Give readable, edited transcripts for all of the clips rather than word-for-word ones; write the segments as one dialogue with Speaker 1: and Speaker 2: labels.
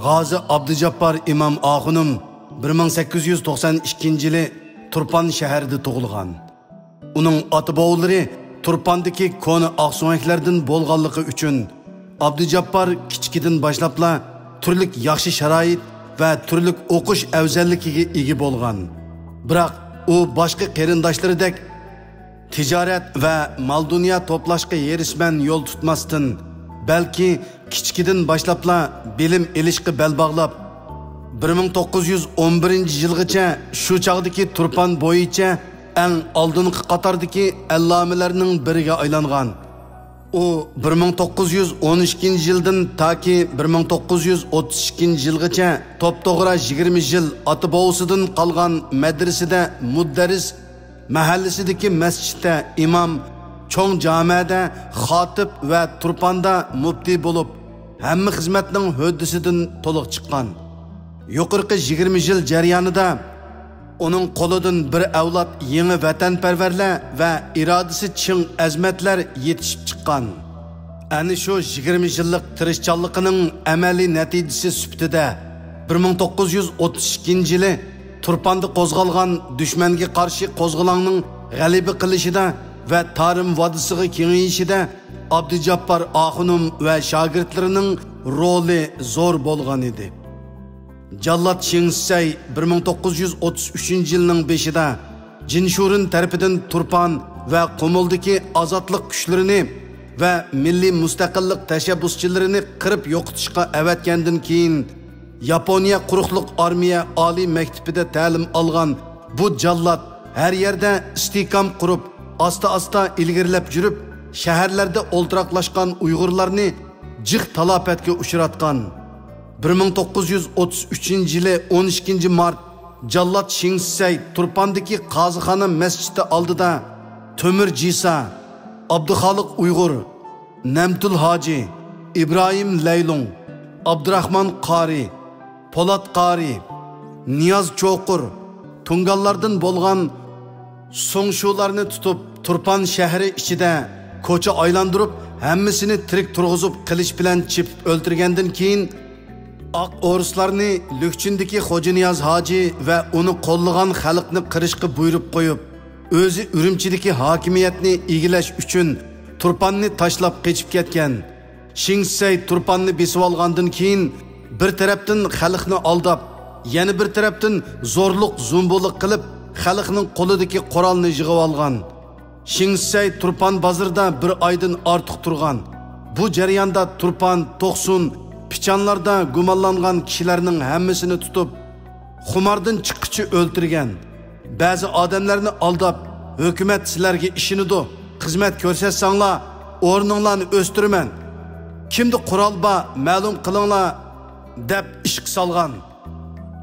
Speaker 1: G'ozi Abdujabbor Imom Oxunim 1892-yili Turpan shahrida tug'ilgan. Uning ota-bobolari Turpandagi koni oqsumaklardan bo'lganligi uchun Abdujabbor kichkidan boshlabla turli yaxshi sharoit va turli o'qish afzalligiga ega bo'lgan. Biroq u boshqa qarindoshlaridek tijorat va mol-dunyo to'plashga erishman yo'l tutmasdan, balki kichkidan boshlabla bilim elishga bel bog'lab 1911-yilgacha shu chog'dagi Turpan bo'yicha eng oldingi qatordagi allomalarning biriga aylangan. U 1912-yildan toki 1932-yilgacha to'p-to'g'ri 20 yil ota-bovasidan qolgan madrasada mudarris, mahallasidagi masjidda imom, cho'ng jamiyada xotib va Turpanda mufti bo'lib, hamma xizmatning hoddisidan to'liq chiqqan. Yuqorqi 20 yil jarayonida uning qo'lidan bir avlod yangi vatanparvarlar va irodasi ching azmatlar yetishib chiqqan. Ana shu 20 yillik tirishchanligining amaliy natijasi sifatida 1932-yili Turpanda qo'zg'algan dushmanga qarshi qo'zg'olonning g'alaba qilishida va Tarim vodisiga kengayishida Abdujabbor Oxunim va shogirdlarining roli zo'r bo'lgan edi. Jallat Shingsay 1933-yilning beshida Jinshurun tarafidan Turpan va Qo'muldagi ozodlik kuchlarini va milliy mustaqillik tashabbuschilarini qirib yo'qotishga avatgandan keyin Yaponiya quruqliq armiya oliy maktabida ta'lim olgan bu jallat har yerda istehkom qurib, asta-asta ilgirlab yurib, shaharlarda o'ltiraqlashgan Uyg'urlarni jiq talafotga uchratgan. 1933-yili 12 mart Jallat Shingsay Turpandagi Qozixona masjidi oldida Tömür Jisa, Abduxoliq Uyg'ur, Namtul Hoji, Ibrohim Laylung, Abdurahmon Qori, Polat Qori, Niyoz Cho'qur, Tungallardan bo'lgan so'ngshularni tutib Turpan shahri ichida ko'cha aylantirib, hammasini tirik turg'izib qilich bilan chipib o'ltirgandan keyin Aq o'rislarni Lükchindagi Xo'janiyaz hoji va uni qo'llagan xalqni qirishga buyurib qo'yib, o'zi Urumchidagi hokimiyatni egillash uchun Turpanni tashlab qochib ketgan. Shingsay Turpanni besib olgandan keyin bir tarafdan xalqni aldab, yana bir tarafdan zo'rliq, zumbuliq qilib, xalqning qo'lidagi qurolni yig'ib olgan. Shingsay Turpan bozorida bir oydan ortiq turgan. Bu jarayonda Turpan, To'qsun, Pichanlarda gumonlangan kishilarning hammasini tutib, xumardan chiqqichi o'ltirgan. Ba'zi odamlarni aldab, hukumat sizlarga ishinidi, xizmat ko'rsatsanglar, o'rninglarni o'stiraman. Kimdi qurol ba, ma'lum qilinglar deb ishga solgan.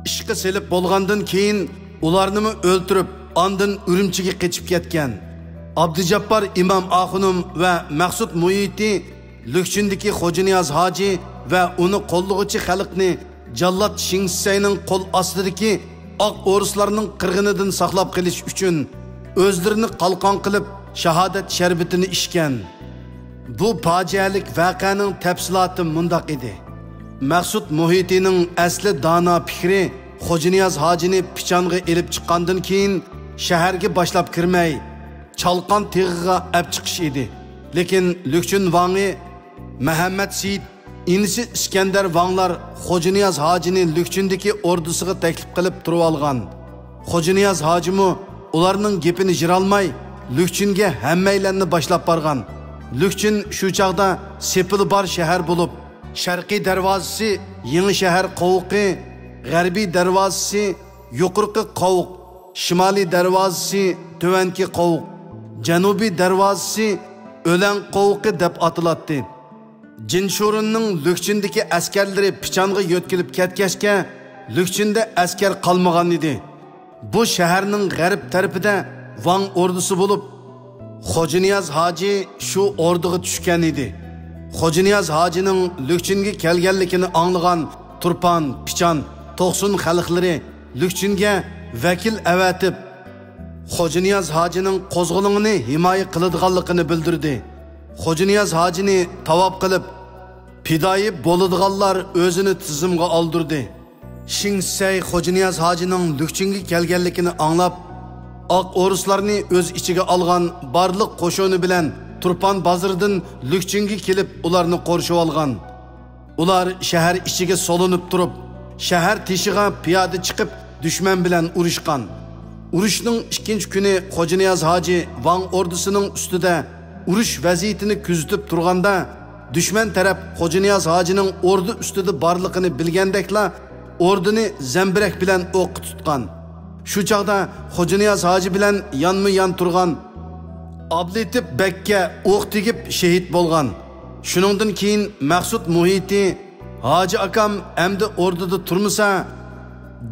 Speaker 1: Ishga selib bo'lgandan keyin ularni o'ltirib, ondan Urumchiga qochib ketgan. Abdujabbor Imom Oxunim va Maqsud Muhiti Lükchindagi Xo'janiyaz hoji va uni qo'llovchi xalqni Jallat Shingsayning qo'l ostidagi oq o'rislarning qirg'inidan saqlab qolish uchun o'zlarini qalqon qilib shahodat sharbitini ichgan. Bu fojialik voqeaning tafsiloti mundaq edi. Maqsud Muhitining asli dono fikri Xo'janiyaz hojini Pichonga elib chiqqandan keyin shaharga boshlab kirmay, Chalqon teg'iga olib chiqish edi. Lekin Lükchin vangi Muhammad Seyid inisi İskender Vanglar Xo'janiyaz hojini Lükchindagi ordusiga taklif qilib turib olgan. Xo'janiyaz hojimi ularning gapini jiralmay Lükchinga hammaylarni boshlab borgan. Lükchin shu chaqda sepili bor shahar bo'lib, sharqiy darvozasi Yangi shahar qovuqi, g'arbiy darvozasi yuqorqi qovuq, shimoliy darvozasi tuvanki qovuq, janubiy darvozasi o'lan qovuqi deb atiladi. Jinshurunning Lükchindagi askarlari Pichonga yo'tkilib ketgachga Lükchinda askar qolmagan edi. Bu shaharning g'arb tarafida Vang ordusi bo'lib, Xo'janiyaz hoji shu orduga tushgan edi. Xo'janiyaz hojining Lükchinga kelganligini anglagan Turpan, Pichon, To'qsun xalqlari Lükchinga vakil avatib, Xo'janiyaz hojining qo'zg'olonini himoya qiladiganligini bildirdi. Xo'janiyaz hojini tavob qilib, Pidoyi bo'ladiganlar o'zini tizimga oldirdi. Shingsay Xo'janiyaz hojining Lukchinga kelganligini anglab, oq o'rislarni o'z ichiga olgan barliq qo'shoni bilan Turpan bozoridan Lukchinga kelib ularni qorishib olgan. Ular shahar ichiga solinib turib, shahar teshiga piyoda chiqib dushman bilan urushgan. Urushning ikkinchi kuni Xo'janiyaz hoji Vang ordusining ustida urush vaziyatini kuzatib turganda, dushman taraf Xo'janiyaz hojining ordu ustida borligini bilgandekla orduni zambirak bilan o'q tutgan. Shu chaqda Xo'janiyaz hoji bilan yonma-yon turgan Abletib Bekka o'q tegib shahid bo'lgan. Shuningdan keyin Maqsud Muhiti hoji akam endi orduda turmasa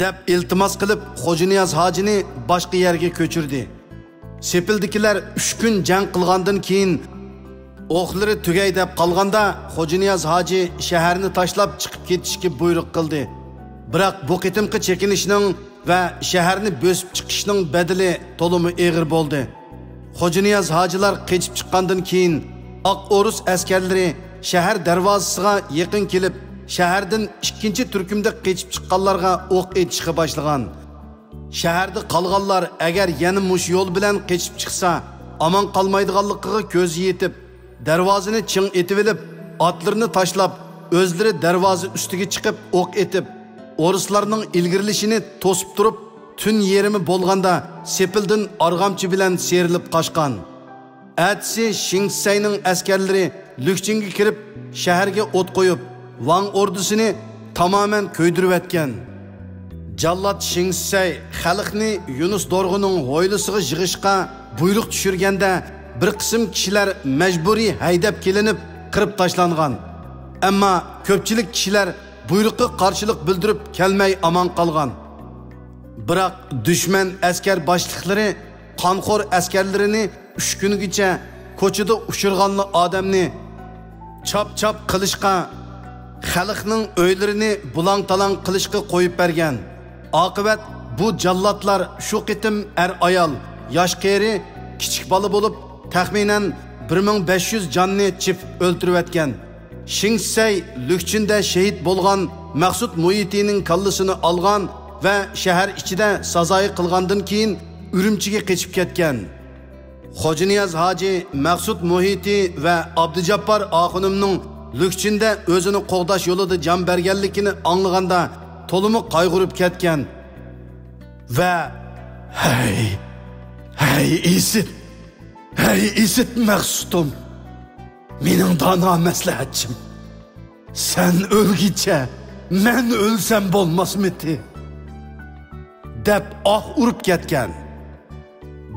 Speaker 1: deb iltimos qilib Xo'janiyaz hojini boshqa yerga ko'chirdi. Sepildikilar 3 kun jang qilgandan keyin o'qlari tugay deb qolganda Xo'janiyaz hoji shaharni tashlab chiqib ketishga buyruq qildi. Biroq bu qitimqi chekinishning va shaharni bo'sib chiqishning bedeli to'limi og'ir bo'ldi. Xo'janiyaz hojilar qochib chiqqandan keyin oq o'rus askarlari shahar darvozasiga yaqin kelib, shahardan ikkinchi turkumda qochib chiqqanlarga o'q etishga boshlagan. Shaharda qolganlar agar yana mush yo'l bilan qochib chiqsa, aman qolmaydiganligiga ko'z yetib, darvozani ching etib olib, otlarini tashlab, o'zlari darvoza ustiga chiqib o'q etib, o'rislarning ilgirilishini to'sib turib, tun yerimi bo'lganda sepildan arg'amchi bilan serilib qochgan. Atsi Shingsayning askarlari Lukchinga kirib, shaharga o't qo'yib, Vang ordusini tamamen ko'ydirib etgan. Jallat Shingsay xalqni Yunus Dorg'uning hoylisiga yig'ishga buyruq tushirganda bir qism kishilar majburiy haydab kelinib, qirib tashlangan. Ammo ko'pchilik kishilar buyruqqa qarshilik bildirib kelmay aman qolgan. Biroq dushman askar boshliqlari qonxo'r askarlarini 3 kungacha ko'chada ushirganli odamni chop-chop qilishga, xalqning o'ylarini bulang-talang qilishga qo'yib bergan. Oqibat bu jallatlar shu qitim ayol, yosh qeri, kichik bola bo'lib, taxminan 1500 jonni chip o'ltirib etgan. Shingsay Lukchinda shahid bo'lgan Maqsud Muhitining kallasini olgan va shahar ichida sazoyi qilgandan keyin Urumchiga qochib ketgan. Xo'janiyaz hoji Maqsud Muhiti va Abdujabbor Oxunimning Lukchinda o'zini qo'g'dash yo'lida jon berganligini anglaganda to'limi qayg'urib ketgan va hey isit Maqsudum, mening dono maslahatchim, sen o'lgicha men o'lsam bo'lmasmidi deb urib ketgan.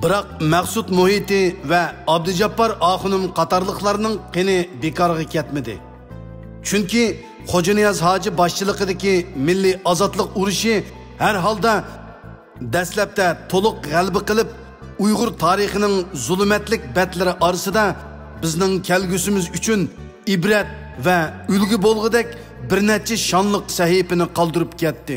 Speaker 1: Biroq Maqsud Muhiti va Abdujabbor Oxunim qatorliqlarning qini bekorga ketmadi. Chunki Xo'janiyaz hoji boshchiligidagi milliy ozodlik urushi har holda dastlabda to'liq g'alaba qilib, Uyg'ur tarixining zulmatlik batlari orasida bizning kelgusimiz uchun ibrat va ulgu bo'lg'idek bir necha shonliq sahifani qoldirib ketdi.